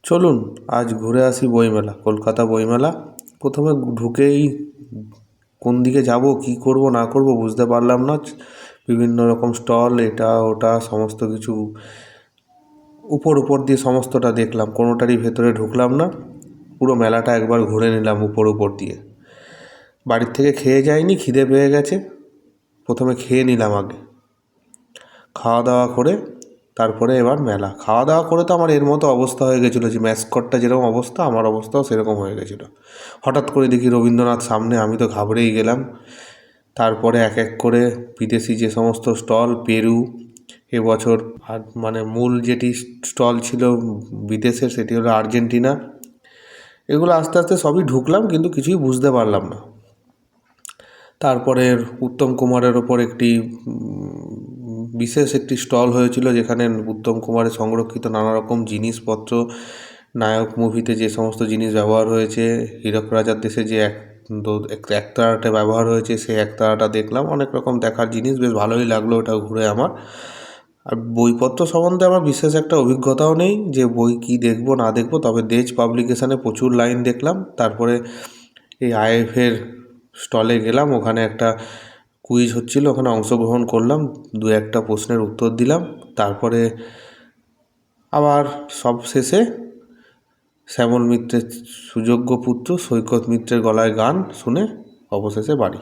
চলুন আজ ঘুরে আসি বইমেলা, কলকাতা বইমেলা। প্রথমে ঢুকেই কোন দিকে যাব, কী করব না করব বুঝতে পারলাম না। বিভিন্ন রকম স্টল, এটা ওটা সমস্ত কিছু উপর দিয়ে সমস্তটা দেখলাম, কোনোটারই ভেতরে ঢুকলাম না। পুরো মেলাটা একবার ঘুরে নিলাম উপর দিয়ে। বাড়ির থেকে খেয়ে যাইনি, খিদে পেয়ে গেছে। প্রথমে খেয়ে নিলাম আগে, খাওয়া দাওয়া করে তারপরে এবার মেলা। খাওয়া দাওয়া করে তো আমার এর মতো অবস্থা হয়ে গেছিলো যে ম্যাসকটটা যেরকম অবস্থা, আমার অবস্থাও সেরকম হয়ে গেছিলো। হঠাৎ করে দেখি রবীন্দ্রনাথ সামনে, আমি তো ঘাবড়েই গেলাম। তারপরে এক এক করে বিদেশি যে সমস্ত স্টল, পেরু এবছর, আর মানে মূল যেটি স্টল ছিল বিদেশের সেটি হলো আর্জেন্টিনা। এগুলো আস্তে আস্তে সবই ঢুকলাম, কিন্তু কিছুই বুঝতে পারলাম না। তারপরে উত্তম কুমারের ওপর একটি বিশেষ একটি স্টল হয়েছিল, যেখানে উত্তম কুমারের সংরক্ষিত নানা রকম জিনিসপত্র, নায়ক মুভিতে যে সমস্ত জিনিস ব্যবহার হয়েছে, হীরক রাজার দেশে যে একতারাটা ব্যবহার হয়েছে, সেই একতারাটা দেখলাম। অনেক রকম দেখার জিনিস, বেশ ভালোই লাগলো ওটা ঘুরে আমার। আর বইপত্র সম্বন্ধে আমার বিশেষ একটা অভিজ্ঞতাও নেই যে বই কী দেখবো না দেখবো, তবে দেজ পাবলিকেশনে প্রচুর লাইন দেখলাম। তারপরে এই আইএফের স্টলে গেলাম, ওখানে একটা কুইজ হচ্ছিল, ওখানে অংশগ্রহণ করলাম, দু একটা প্রশ্নের উত্তর দিলাম। তারপরে আবার সব শেষে শ্যামল মিত্রের সুযোগ্য পুত্র সৈকত মিত্রের গলায় গান শুনে অবশেষে বাড়ি।